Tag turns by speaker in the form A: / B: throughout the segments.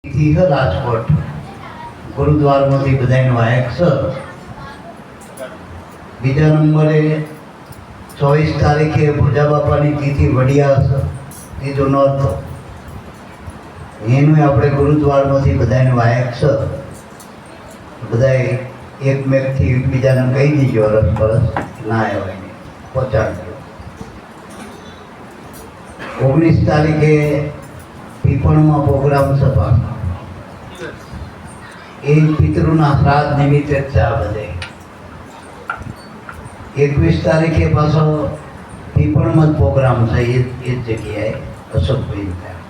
A: રાજકોટ ગુરુદ્વારમાંથી બધાનો વાયક છે. બીજા નંબરે 24 તારીખે પૂજા બાપાની તિથિ વડિયા છે, ત્રીજો નોર્થ. એનું આપણે ગુરુદ્વારમાંથી બધાને વાયક છે. બધાએ એકમેકથી એકબીજાને કહી દીજો, રસ પરસ ના આવે પહોંચાડજો. 19 તારીખે પીપળમાં પ્રોગ્રામ સભા, એ પિતૃના શ્રાદ્ધ નિમિત્તે છે આ બધે. 21 તારીખે પાછો પીપળમાં જ પ્રોગ્રામ છે, એ જ જગ્યાએ અશોકભાઈ ત્યાં.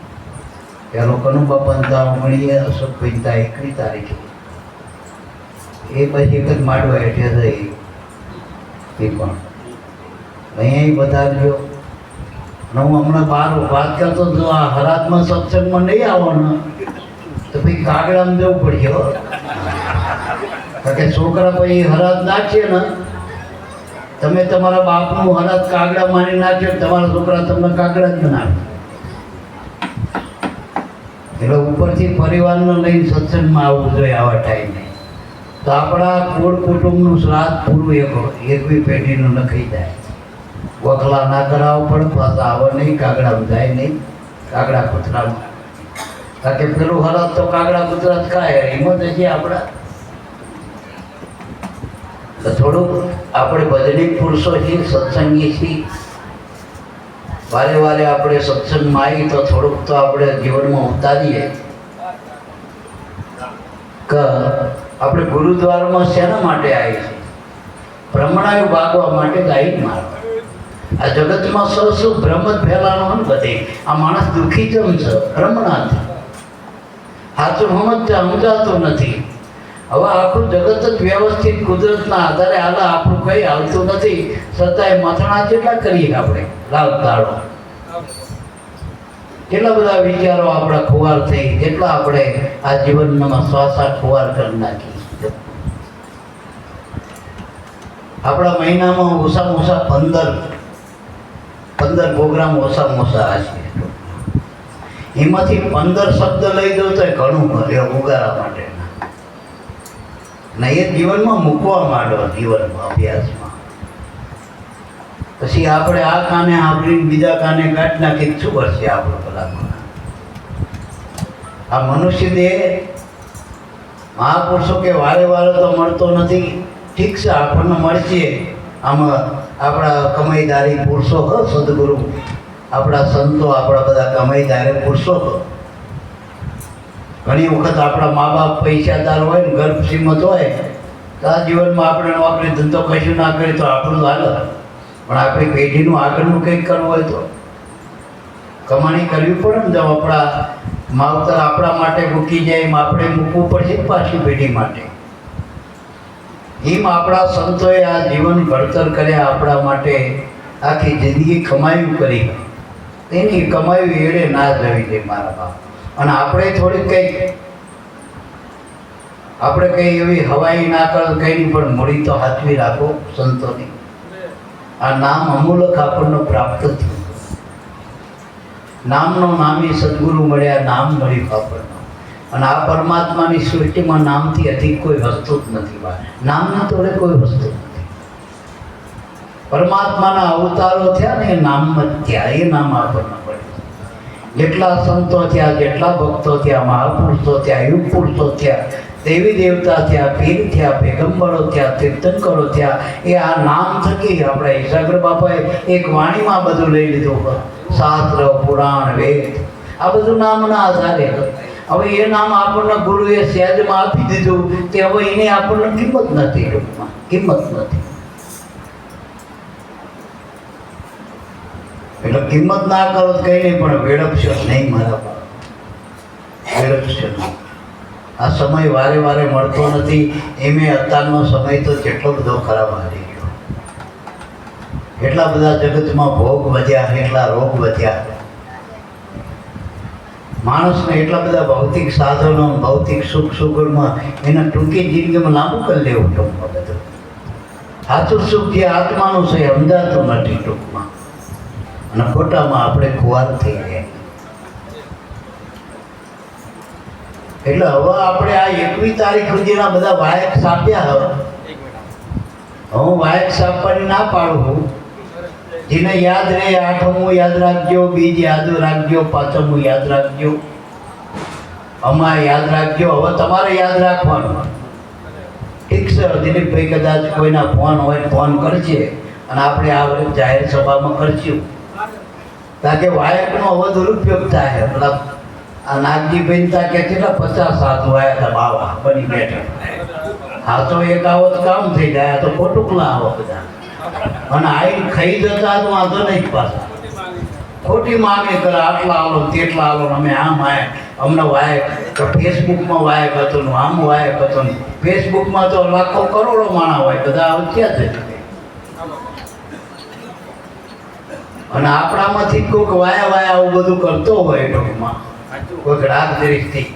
A: પેલો કનુબાપા ત્યાં મળીએ, અશોકભાઈ ત્યાં 21 તારીખે. એ પછી એક જ માંડવા હેઠે થઈ પીપળ. અહીંયા વધારજો. હું હમણાં બહાર વાત કરતો જો આ હરાતમાં સત્સંગમાં નહીં આવવાનું તો ભાઈ કાગડામાં જવું પડશે. કારણ કે છોકરા પછી હરાત નાખશે ને, તમે તમારા બાપનું હરાત કાગડા માની નાખ્યો, તમારા છોકરા તમને કાગડા જ નાખે. એટલે ઉપરથી પરિવારને લઈને સત્સંગમાં આવવું જોઈએ આવા ટાઈમે. તો આપણા કુળ કુટુંબનું શ્રાદ્ધ પૂરું એકવી પેઢીનું નખાઈ જાય. વખલા ના કરાવવા પડે, પાછા આવે નહીં, કાગડામાં જાય નહીં, કાગડા કૂતરામાં. કારણ કે પેલું હરાત તો કાગડા કૂતરા જ ખાય, એમાં જઈએ આપણા. તો થોડુંક આપણે ભજનિક પુરુષો છીએ, સત્સંગી છીએ. વારે વારે આપણે સત્સંગમાં આવી તો થોડુંક તો આપણે જીવનમાં ઉતારીએ કે આપણે ગુરુદ્વારમાં શેના માટે આવી છે? ભ્રમણાયું ભાગવા માટે ગાઈ મારવા. આ જગતમાં શું ભ્રમ જ ફેલાનો ને બધે. આ માણસ દુઃખી જમ છે ભ્રમણાથી, સાચું સમજાતું નથી. હવે આખું જગત જ વ્યવસ્થિત કુદરતના આધારે હાલે, આપણું કંઈ આવતું નથી. છતાંય મથણા કેટલા કરીએ આપણે લાવ દાડો. કેટલા બધા વિચારો આપણા ખુવાર થઈ, કેટલા આપણે આ જીવનમાં શ્વાસા ખુવાર કરી નાખી. આપણા મહિનામાં ઓછામાં ઓછા 15 પ્રોગ્રામ ઓછામાં ઓછા હશે. એમાંથી 15 શબ્દ લઈ દો તો ઘણું મળે ઉગારા માટે. ને એ જીવનમાં મૂકવા માંડો, જીવનમાં અભ્યાસમાં. પછી આપણે આ કાને સાંભળીને બીજા કાને કાઢી નાખી શું કરશે આપણો ભલામાં? આ મનુષ્ય દેહ મહાપુરુષો કે વારે વારે તો મળતો નથી. ઠીક છે, આપણને મળશે. આમાં આપણા કમાઈદારી પુરુષો હો, સદગુરુ આપણા સંતો, આપણા બધા કમાઈદારી પુરુષો હો. ઘણી વખત આપણા મા બાપ પૈસાદાર હોય ને, ગર્ભ શ્રીમત હોય, તો આ જીવનમાં આપણે નોકરી ધંધો કશું ના કરીએ તો આપણું હાલે. પણ આપણી પેઢીનું આગળનું કંઈક કરવું હોય તો કમાણી કરવી પડે ને. જો આપણા માવતર આપણા માટે મૂકી જાય એમ આપણે મૂકવું પડશે પાછી પેઢી માટે. એમ આપણા સંતોએ આ જીવન ઘડતર કર્યા આપણા માટે, આખી જિંદગી કમાયું કરી. એની કમાયું એડે ના જવી જોઈએ મારા બાપ. અને આપણે થોડીક કંઈક આપણે કંઈ એવી હવાઈ ના કર કંઈ નહીં, પણ મૂડી તો હાથવી રાખો સંતોની. આ નામ અમૂલક આપણને પ્રાપ્ત થયું. નામનો નામી સદગુરુ મળ્યા, નામ મળ્યું આપણને. અને આ પરમાત્માની સૃષ્ટિમાં નામથી અધિક કોઈ વસ્તુ જ નથી. નામની તોડે કોઈ વસ્તુ નથી. પરમાત્માના અવતારો થયા ને, એ નામમાં થયા. એ નામ આપણને મળ્યું. જેટલા સંતો થયા, જેટલા ભક્તો થયા, મહાપુરુષો થયા, યુગ પુરુષો થયા, દેવી દેવતા થયા, પીર થયા, પેગંબરો થયા, તીર્થંકરો થયા, એ આ નામ થકી આપણે ઈશાગ્ર બાપાએ એક વાણીમાં બધું લઈ લીધું. શાસ્ત્ર, પુરાણ, વેદ આ બધું નામના આધારે. હવે એ નામ આપણને ગુરુએ સહેજમાં આપી દીધું તે હવે એને આપણને કિંમત નથી. ટૂંકમાં કિંમત નથી. એટલે કિંમત ના કરો તો કંઈ નહીં, પણ વેડપશો નહીં મારા બાપ, વેડપશો નહીં. આ સમય વારે વારે મળતો નથી. એમે અત્યારનો સમય તો કેટલો બધો ખરાબ હારી ગયો. એટલા બધા જગતમાં ભોગ વધ્યા, એટલા રોગ વધ્યા. માણસને એટલા બધા ભૌતિક સાધનો, ભૌતિક સુખ સુગુણમાં એના ટૂંકી જિંદગીમાં લાંબુ કરી લેવું. ટૂંકમાં બધું સાચું સુખ જે આત્માનું છે સમજાતું નથી ટૂંકમાં. અને ખોટામાં આપણે ખુવાર થઈ ગયા. એટલે હવે આપણે આ 21 તારીખ સુધીના બધા વાયક સાપ્યા. હું વાયક સાપવાની ના પાડું. જેને યાદ રહે 8મું યાદ રાખજો, બીજ યાદ રાખજો, 5મું યાદ રાખજો, અમા યાદ રાખજો. હવે તમારે યાદ રાખવાનું. ઠીક છે, દિલીપભાઈ કદાચ કોઈના ફોન હોય ફોન કરશે અને આપણે આ વખતે જાહેર સભામાં કરશું, તાકે વાયકનો હવે દુરુપયોગ થાય. મતલબ આ નાગજીભાઈ તાકે કેટલા 50 સાધુ આવ્યા હતા બાવા બની બેઠા. હા તો એક આવત કામ થઈ જાય, તો ખોટું ના આવો બધા. અને આઈને ખાઈ જતા તો વાંધો નહીં. પાછા ખોટી માંગે કરે, આટલા આલો તેટલા આલો, અમે આમ આય અમને વાયક. તો ફેસબુકમાં વાયક હતું ને આમ વાયક હતું ને. ફેસબુકમાં તો લાખો કરોડો માણા હોય, બધા ક્યાં થઈ શકે. અને આપણામાંથી કોઈક વાયા વાયા આવું બધું કરતો હોય ટૂંકમાં, કોઈક રાગ દ્વેષથી,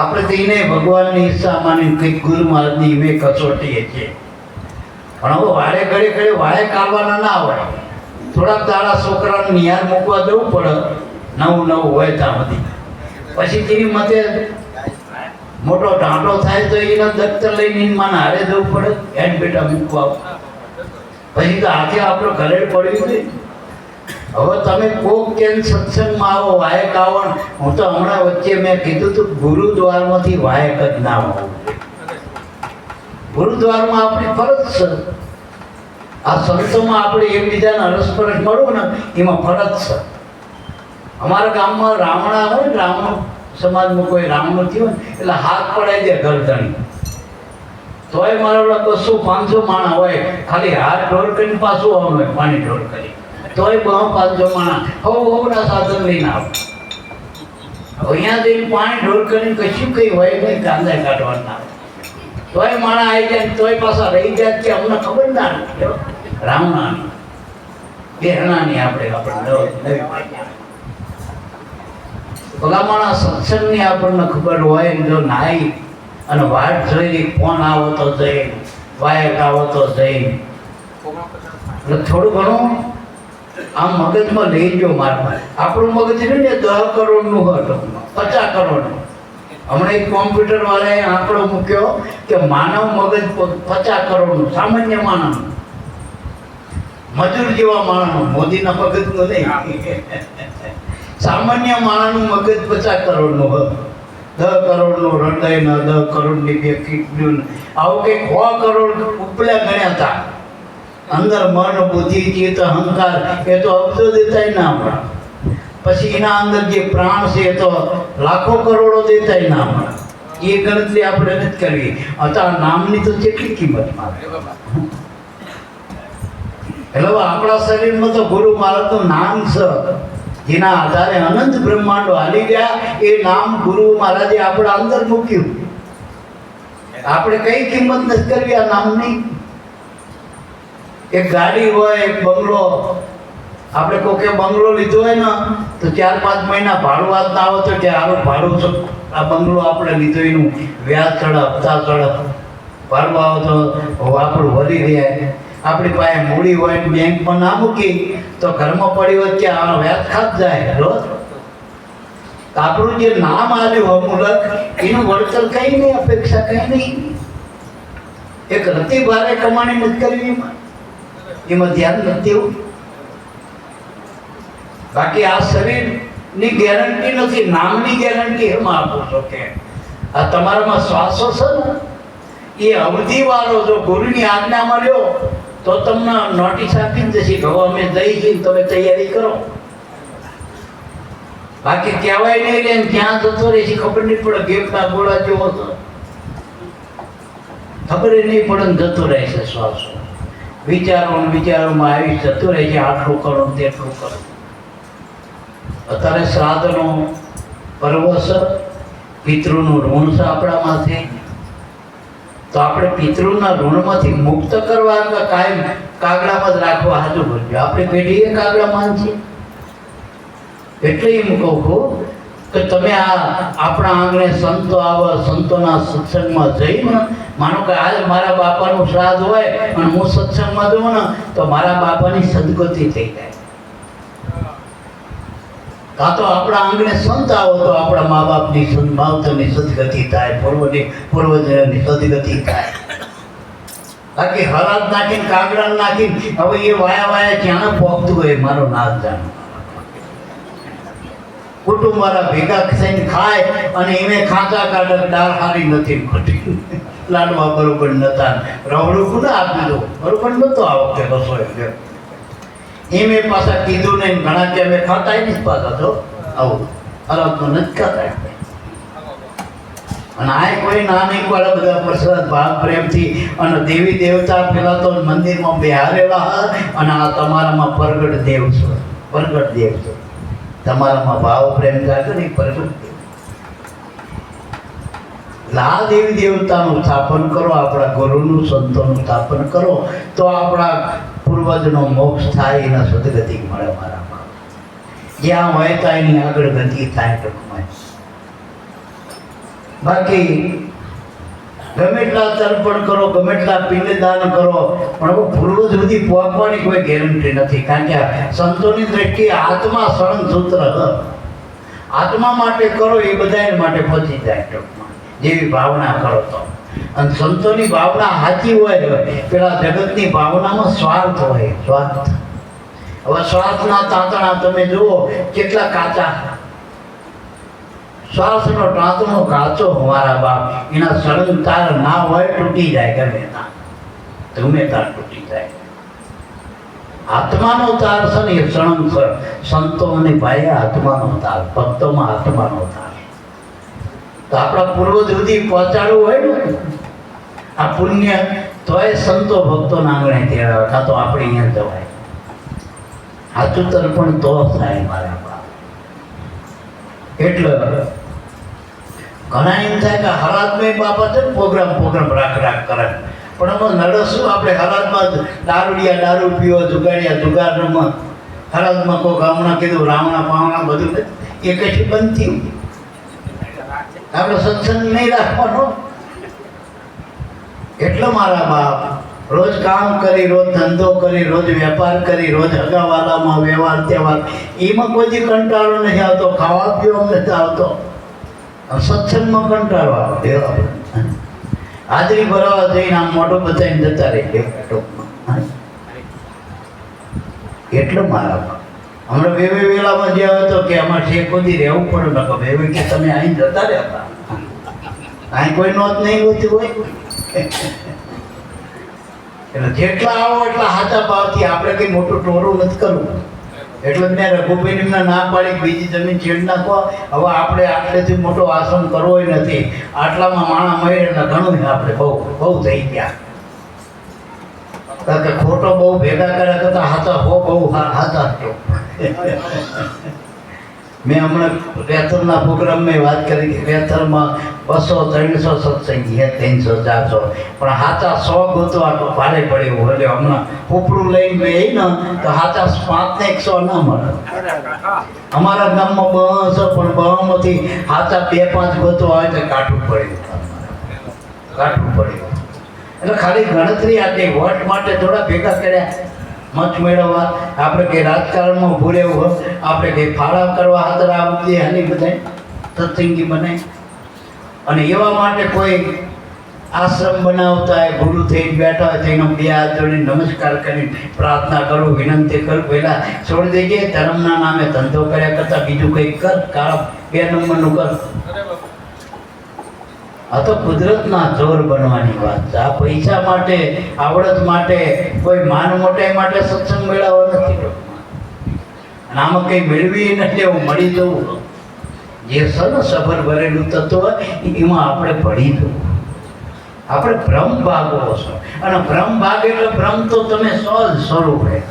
A: આપણે તો એને ભગવાનની ઈચ્છા માની કંઈક ગુરુ મહારાજની મેં કસોટીએ છીએ. પણ હવે વારે ઘડી ઘડી વાયક આવવાના ના હોય. થોડાક દાડા છોકરાને નિહાર મૂકવા જવું પડે, નવું હોય ત્યાં બધી. પછી તેની મતે મોટો ઢાંટો થાય તો એનો દફતર લઈને મને હારે જવું પડે, એડ બેટા મૂકવા. પછી તો હાથે આપણે ઘરે પડ્યું છે. હવે તમે કોક કેમ સત્સંગમાં આવો, વાયક આવો. હું તો હમણાં વચ્ચે મેં કીધું હતું ગુરુદ્વારમાંથી વાયક જ ના હોવું. ગુરુદ્વારમાં આપણી ફરજ છે. આ સંતોમાં આપણે એકબીજાને અરસપરસ મળવું ને એમાં ફરજ છે. અમારા ગામમાં રાવણા હોય ને, રાવણ સમાજમાં કોઈ રાવણ થયો ને એટલે હાથ પડાઈ દે ગરદણી. તોય મારા 200-500 માણા હોય, ખાલી હાથ ઢોર કરીને પાછું આવવાનું હોય, પાણી ઢોર કરી. તોય 500 માણા હવના સાધન લઈને આવે. અહીંયા જઈને પાણી ઢોર કરીને કશું કંઈ હોય નહીં, કાંદા કાઢવાના. તોય માણા આવી જાય, તોય પાછા રહી જાય કે અમને ખબર ના નથી. રાવણાની બેહણાની આપણે નવી ભલામણા સત્સંગની આપણને ખબર હોય. જો નાઈ અને વાટ જોઈ, ફોન આવો તો જઈ, વાયક આવો તો જઈ, એટલે થોડું ઘણું આમ મગજમાં લઈ ગયો. મારા આપણું મગજ ને 10 કરોડનું હતું, 50 કરોડનું. હમણાં એક કોમ્પ્યુટર વાળાએ આંકડો મૂક્યો કે માનવ મગજ 50 કરોડનું, સામાન્ય માનવ, મજૂર જેવા માણસનું, મોદીના મગજનું નહીં. સામાન્ય માણસનું મગજ 50 કરોડનું હતું. 10 કરોડનું હૃદય ને 10 કરોડની 2 કિડની, આવું કંઈક 100 કરોડ ઉપલા ગણ્યા હતા. અંદર મન, બુદ્ધિ, ચિત્ત, અહંકાર એ તો અબજો દેતા ના મળે. પછી એના અંદર જે પ્રાણ છે એ તો લાખો કરોડો દેતા ના મળે. એ ગણતરી આપણે નથી કરવી. અત્યારે નામની તો કેટલી કિંમત મારે. એટલે આપણા શરીરમાં તો ગુરુ મહારાજનું નામ છે, જેના આધારે અનંત બ્રહ્માંડો હાલી ગયા. એ નામ ગુરુ મહારાજે આપણા અંદર મૂક્યું. આપણે કઈ કિંમત નથી કરવી આ નામની. એક ગાડી હોય, એક બંગલો, આપણે કોકે બંગલો લીધો હોય ને તો 4-5 મહિના ભાડું વાત ના આવે તો કે આનું ભાડું છે, આ બંગલો આપણે લીધો એનું વ્યાજ ચડે, હપ્તા ચડે, ભાડું આવે તો આપણું વધી રહ્યા. આપણી પાસે મૂડી હોય, બેંકમાં ના મૂકી તો ઘરમાં પડી હોય કે આ વ્યાજ ખાત જાય રોજ. આપણું જે નામ આવ્યું અમૂલક, એનું વળતર કઈ નહીં, અપેક્ષા કઈ નહીં. એક રતી ભારે કમાણી નથી કરવી, એમાં ધ્યાન નથી દેવું. બાકી આ શરીરની ગેરંટી નથી, નામની ગેરંટી એમાં આપો છો કે આ તમારામાં શ્વાસો છે ને એ અવધિ વાળો. જો ગુરુની આજ્ઞા મળ્યો તો તમને નોટિસ આપી જ જશે કે હવે અમે દઈ જઈને તમે તૈયારી કરો. બાકી કહેવાય નહીં રે ક્યાં જતો રહે છે ખબર નહીં પડે. ગેપના ગોળા જેવો હતો, ખબર નહીં પડે ને જતો રહે છે શ્વાસો. વિચારોમાં આવી જતો રહે છે, આટલું કરો તેટલું કરો. અત્યારે શ્રાદ્ધનો પર્વ છે, પિતૃનું ઋણ છે આપણા માથે. તો આપણે પિતૃના ઋણમાંથી મુક્ત કરવા કે કાયમ કાગડામાં જ રાખવા હાજુ કરજો. આપણે પેઢીએ કાગડામાં છીએ. એટલે એમ કહું છું કે તમે આ આપણા આંગણે સંતો આવે, સંતોના સત્સંગમાં જઈને માનો કે આજ મારા બાપાનું શ્રાદ્ધ હોય અને હું સત્સંગમાં જઉં ને તો મારા બાપાની સદગતિ થઈ જાય. કાં તો આપણા આંગણે સંત આવો તો આપણા મા બાપની માવતરની સદગતિ થાય, પૂર્વજની સદગતિ થાય. બાકી હરાજ નાખીને કાગડા નાખીને હવે એ વાયા ક્યાં પોગતું હોય મારો નાથ જાણ. કુટુંબ વાળા ભેગા થઈને ખાય અને એને ખાતા કાઢે દાળ હારી નથી ખટી, લાડવા બરોબર નતા, રવડું કોને આપી દો બરોબર નતો આ વખતે રસોઈ. એમે પાછા કીધું નહીં, ઘણા કે અમે ખાતા નહીં પાછા તો આવું હરાજનું નથી ખાતા. અને આ કોઈ નાની વાળા બધા પ્રસાદ ભાગ પ્રેમથી અને દેવી દેવતા પેલા તો મંદિરમાં બેહારેલા હોય અને આ તમારામાં પ્રગટ દેવ છે, પ્રગટ દેવ છે. તમારામાં ભાવ પ્રેમ જાગે ને પ્રગટ દેવ. આ દેવી દેવતાનું સ્થાપન કરો, આપણા ગુરુનું સંતોનું સ્થાપન કરો તો આપણા પૂર્વજનો મોક્ષ થાય, એના સદગતિ મળે. મારા બાપ જ્યાં હોય ત્યાં એની આગળ ગતિ થાય ટૂંકમાં. બાકી ગમે એટલા તર્પણ કરો, ગમે એટલા પિંડદાન કરો, પણ પૂર્વજ સુધી પહોંચવાની કોઈ ગેરંટી નથી. કારણ કે સંતોની દ્રષ્ટિએ આત્મા સળંગ સૂત્ર, આત્મા માટે કરો એ બધા માટે પહોંચી જાય ટૂંકમાં, જેવી ભાવના કરો તો. અને સંતોની ભાવના સાચી હોય, પેલા જગતની ભાવનામાં સ્વાર્થ હોય, સ્વાર્થ. હવે સ્વાર્થના તાંતણા તમે જુઓ કેટલા કાચા, શ્વાસનો ટાંતણો કાચો મારા બાપ, એના સળંગ તાર ના હોય તૂટી જાય, ગમે તાર તૂટી જાય. આત્માનો તાર છે ને એ સળંગ છે. સંતોની ભાઈ આત્માનો તાર, ભક્તોમાં આત્માનો તાર. તો આપણા પૂર્વજ સુધી પહોંચાડવું હોય ને આ પુણ્ય, તોય સંતો ભક્તોના આંગણે તેડાવે, કાં તો આપણે અહીંયા જવાય. સાચું તર્પણ તો થાય મારા બાપ. એટલે ઘણા એમ થાય કે હરાજમાં બાબત પ્રોગ્રામ રાખ કરે, પણ એમાં નડે શું? આપણે હરાજમાં દારૂડિયા દારૂ પીવો, જુગાડિયા જુગાર રમત, હરાજમાં કોઈ ગામના કીધું રાવણા પાવણા બધું એ કઈ બંધ થયું. આપણે સત્સંગ નહીં રાખવાનો. એટલે મારા બાપ રોજ કામ કરી, રોજ ધંધો કરી, રોજ વેપાર કરી, રોજ હગાવાલામાં વ્યવહાર તહેવાર, એમાં કોઈ કંટાળો નહીં આવતો, ખાવા પીવામાં નથી આવતો. સત્સંગમાં કંટાળો આવે. હાજરી ભરવા જઈને આમ મોઢું બતાવીને જતા રહી ટૂંકમાં. એટલે મારા બાપ હમણાં વેલામાં જે હતો કે અમારે છે કોઈ રહેવું પડે ને વેવે કે તમે અહીં જતા રહેતા, અહીં કોઈ નોંધ નહીં હોતી હોય. એટલે જેટલા આવો એટલા સાચા ભાવથી, આપણે કંઈ મોટું ટોરું નથી કરવું. એટલે મેં રઘુભાઈને ના પાડી બીજી જમીન છેડ નાખો. હવે આપણે આટલેથી મોટો આશ્રમ કરવો નથી, આટલામાં માણા મળે એટલે ઘણું આપણે બહુ થઈ ગયા. કારણ કે ખોટો બહુ ભેગા કર્યા કરતા હાથા બહુ હાથા. મેં હમણાં વેથરના પ્રોગ્રામમાં વાત કરી કે વેથરમાં 200-300 સત્સંગી હે, 300-400, પણ હાથા 100 ગોતવા ભારે પડે એવું. એટલે હમણાં ઉપડું લઈને મેં ને તો હાથા 500 ના મળે. અમારા ગામમાં 200, પણ 200માંથી હાથા 2-5 ગોતવા હોય તો કાઢવું પડે. એટલે ખાલી ગણતરી આપી વોટ માટે થોડા ભેગા કર્યા, મત મેળવવા. આપણે કંઈ રાજકારણમાં ઊભું રહેવું હોય, આપણે કંઈ ફાળા કરવા હાથર આવતી હાલી બધા સત્સંગી બનાય. અને એવા માટે કોઈ આશ્રમ બનાવતા હોય, ગુરુ થઈને બેઠા હોય, તેનો 2 હાથ જોડીને નમસ્કાર કરીને પ્રાર્થના કરું, વિનંતી કરું, પહેલાં છોડી દેજે. ધર્મના નામે ધંધો કર્યા કરતાં બીજું કંઈક કર, કાળા 2 નંબરનું કર. આ તો કુદરતના જોર બનવાની વાત છે. આ પૈસા માટે, આવડત માટે, કોઈ માન મોટાઈ માટે સત્સંગ મેળવવો નથી. અને આમાં કંઈ મેળવી નથી, એવું મળી જવું. જે છે ને સબર ભરેલું તત્વ એમાં આપણે ભળી જવું. આપણે ભ્રમ ભાગવો છો, અને ભ્રમ ભાગ એટલે ભ્રમ તો તમે સહજ સ્વરૂપ રહે.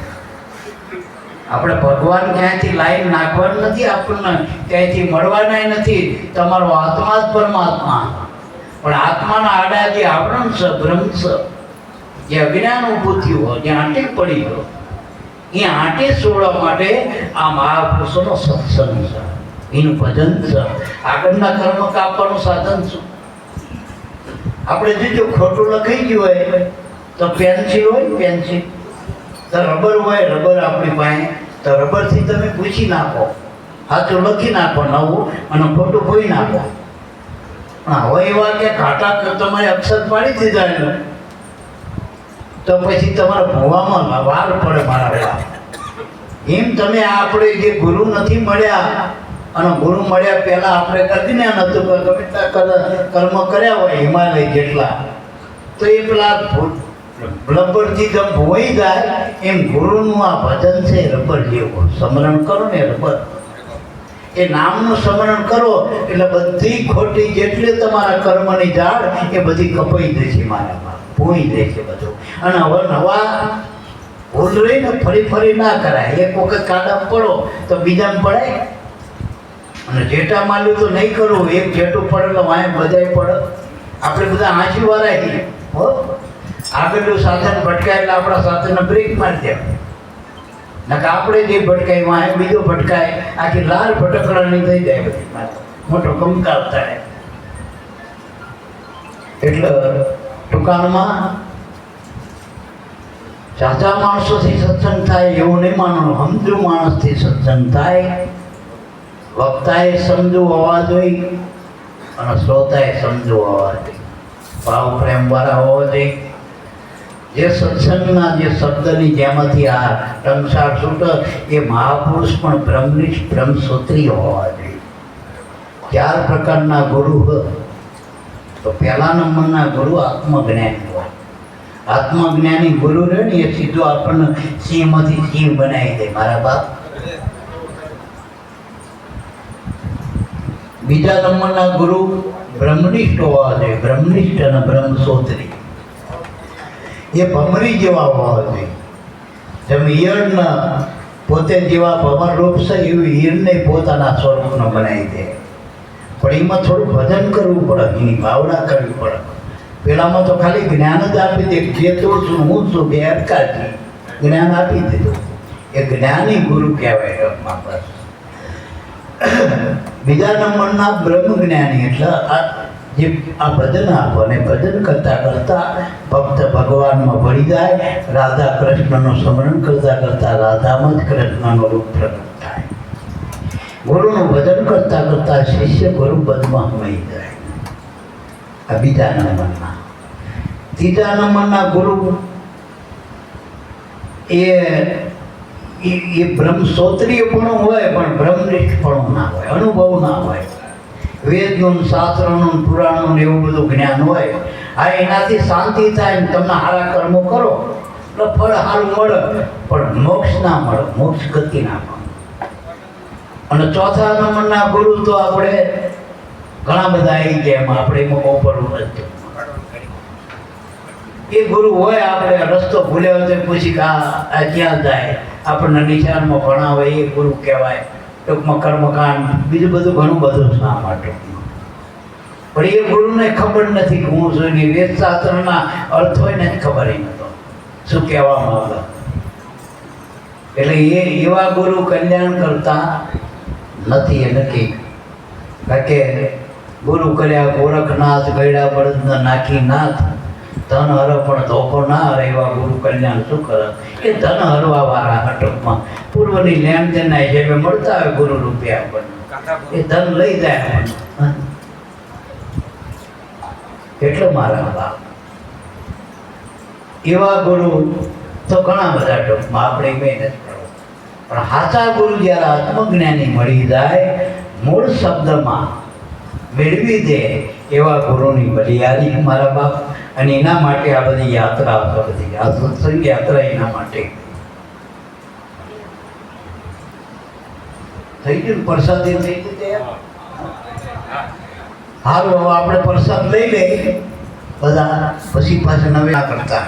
A: આપણે ભગવાન ક્યાંયથી લાઈન નાખવાનું નથી, આપણને ક્યાંયથી મળવાના નથી. તમારો આત્મા જ પરમાત્મા. પણ આત્માના આડા જે આવરણ છે, ભ્રમ છે, જે અજ્ઞાન ઊભું થયું હોય, જે આંટી પડી ગયો, એ આંટી છોડવા માટે આ મહાપુરુષોનો સત્સંગ છે, એનું ભજન છે, આગળના કર્મ કાપવાનું સાધન છે. આપણે જો ખોટું લખાઈ ગયું હોય તો પેન્સિલ હોય, પેન્સિલ તો રબર હોય, રબર આપણી પાસે તો રબરથી તમે પૂછી નાખો સાચું લખી નાખો નવું અને ખોટું કોઈ નાખો. પણ હવે એવા કે ઘાટા તમારે અક્ષર પાડી દીધા એને તો પછી તમારા ભોવામાં વાર પડે મારા બાપ. એમ તમે આપણે જે ગુરુ નથી મળ્યા અને ગુરુ મળ્યા પહેલા આપણે કરી જ્ઞાન હતું કે ગમે ત્યાં કર્મ કર્યા હોય હિમાલય જેટલા તો એ પેલા રબરથી જેમ ભોઈ જાય એમ ગુરુનું આ ભજન છે રબર જેવું. સ્મરણ કરો ને રબર, એ નામનું સ્મરણ કરો એટલે બધી ખોટી જેટલી તમારા કર્મની ઝાડ એ બધી કપાઈ જશે મારામાં, ભોઈ જશે બધું. અને હવે નવા ભૂલ રહીને ફરી ફરી ના કરાય. એક વખત કાઢા પડો તો બીજામાં પડાય. અને જેટા માલ્યું તો નહીં કરવું. એક જેટું પડેલો વાંય બધાય પડે. આપણે બધા આંચી વાળાય હો. આગળનું સાધન ભટકાય એટલે આપણા સાધનને બ્રેક મારી દેવાય. નકર આપણે જે ભટકાય વાંય બીજો ભટકાય, આખી લાલ ભટકડાની થઈ જાય બધી, મોટો કંકાલ થાય. એટલે ટૂંકાણમાં સાચા માણસોથી સત્સંગ થાય એવું નહીં માનવાનું. સમજુ માણસથી સત્સંગ થાય. વક્તાએ સમજુ હોવા જોઈએ અને શ્રોતાએ સમજુ હોવા જોઈએ. ભાવ પ્રેમ વાળા હોવા જોઈએ. જે સત્સંગના જે શબ્દની જેમાંથી આ ટંકસાળ છૂટે એ મહાપુરુષ પણ બ્રહ્મનિષ્ઠ બ્રહ્મસૂત્રી હોવા જોઈએ. 4 પ્રકારના ગુરુ હોય તો પહેલા નંબરના ગુરુ આત્મજ્ઞાની હોય. આત્મજ્ઞાની ગુરુ રહે ને એ સીધો આપણને સિંહમાંથી સિંહ બનાવી દે મારા બાપ. બીજા નંબરના ગુરુ બ્રહ્મનિષ્ઠ હોવા જોઈએ. બ્રહ્મનિષ્ઠ અને બ્રહ્મસૂત્રી એ ભમરી જેવા હોવા જોઈએ. જેમ ઈયળના પોતે જેવા ભમર રૂપ છે એવું ઈયળને પોતાના સ્વરૂપનો બનાવી દે. પણ એમાં થોડું ભજન કરવું પડે, એની ભાવના કરવી પડે. પેલામાં તો ખાલી જ્ઞાન જ આપી દે. જે તું છું હું છું બે અટકાથી જ્ઞાન આપી દીધું. એ જ્ઞાની ગુરુ કહેવાય. બીજા નંબરના બ્રહ્મ જ્ઞાની એટલે જે આ ભજન આપો ને ભજન કરતા કરતા ભક્ત ભગવાનમાં ભળી જાય. રાધા કૃષ્ણનું સ્મરણ કરતા કરતા રાધામાં જ કૃષ્ણનું રૂપ પ્રગટ થાય. ગુરુનું ભજન કરતા કરતા શિષ્ય ગુરુ પદમાં મળી જાય. આ બીજા નંબરના. ત્રીજા નંબરના ગુરુ એ બ્રહ્મસૂત્રીય પણ હોય પણ બ્રહ્મનિષ્ઠ પણ ના હોય, અનુભવ ના હોય. વેદનું, શાસ્ત્રનું, પુરાણનું એવું બધું જ્ઞાન હોય. આ એનાથી શાંતિ થાય ને તમને સારા કર્મો કરો એટલે ફળ સારું મળે પણ મોક્ષ ના મળે, મોક્ષ ગતિ ના મળે. અને ચોથા નંબરના ગુરુ તો આપણે ઘણા બધા આવી ગયા એમાં આપણે એમાં ઓપરવું નથી. એ ગુરુ હોય આપણે રસ્તો ભૂલ્યો હોય તો પૂછી કે આ ક્યાં જાય, આપણને નિશાનમાં ભણાવે એ ગુરુ કહેવાય. ટૂંકમાં કર્મકાંડ બીજું બધું ઘણું બધું શા માટે. પણ એ ગુરુને ખબર નથી કે હું છું. વેદશાસ્ત્રના અર્થ હોય ને જ ખબર નતો શું કહેવામાં આવે. એટલે એવા ગુરુ કલ્યાણ કરતા નથી. એ નક્કી. કારણ કે ગુરુ કર્યા ગોરખનાથ, ગયડા બળદને નાખી નાથ, ધન હર પણ ધોકો ના હરે એવા ગુરુ કલ્યાણ શું કરે? એ ધન હરવા વાળા હટકમાં પૂર્વની લેણ દેણના હિસાબે મળતા હોય ગુરુ રૂપિયા આપણને, એ ધન લઈ જાય આપણને. એટલે મારા બાપ એવા ગુરુ તો ઘણા બધા ટૂંકમાં આપણે મહેનત કરો. પણ સાચા ગુરુ જ્યારે આત્મજ્ઞાની મળી જાય, મૂળ શબ્દમાં મેળવી દે એવા ગુરુની બલિયારી મારા બાપ. અને એના માટે આ બધી યાત્રા બધી આ સત્સંગ યાત્રા એના માટે થઈ ગયું. પ્રસાદી થઈ ગઈ. સારું, હવે આપણે પ્રસાદ લઈ લઈએ બધા, પછી પાછા નવે ના કરતા.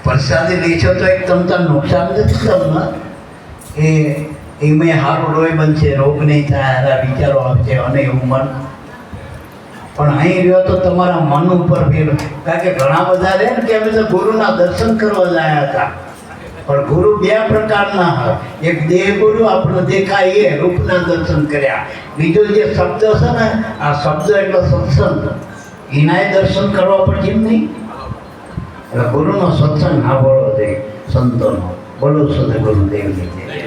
A: પ્રસાદી લઈ છો તો એક તમને નુકસાન નથી તમને. એમાં સારું લોહી બનશે, રોગ નહીં થાય, સારા વિચારો આવશે અને એવું મન. પણ અહીં રહ્યો તો તમારા મન ઉપર ફેર. કારણ કે ઘણા બધા રહે ને કે અમે તો ગુરુના દર્શન કરવા ગયા હતા. પણ ગુરુ 2 પ્રકારના હોય. એક દેહ ગુરુ આપણને દેખાય એ રૂપના દર્શન કર્યા. બીજો જે શબ્દ છે ને આ શબ્દ એટલે સત્સંગ, એનાય દર્શન કરવા પડશે એમ નહીં. એટલે ગુરુનો સત્સંગ સાંભળવો જોઈએ સંતોનો. બોલો સદગુરુદેવની જય.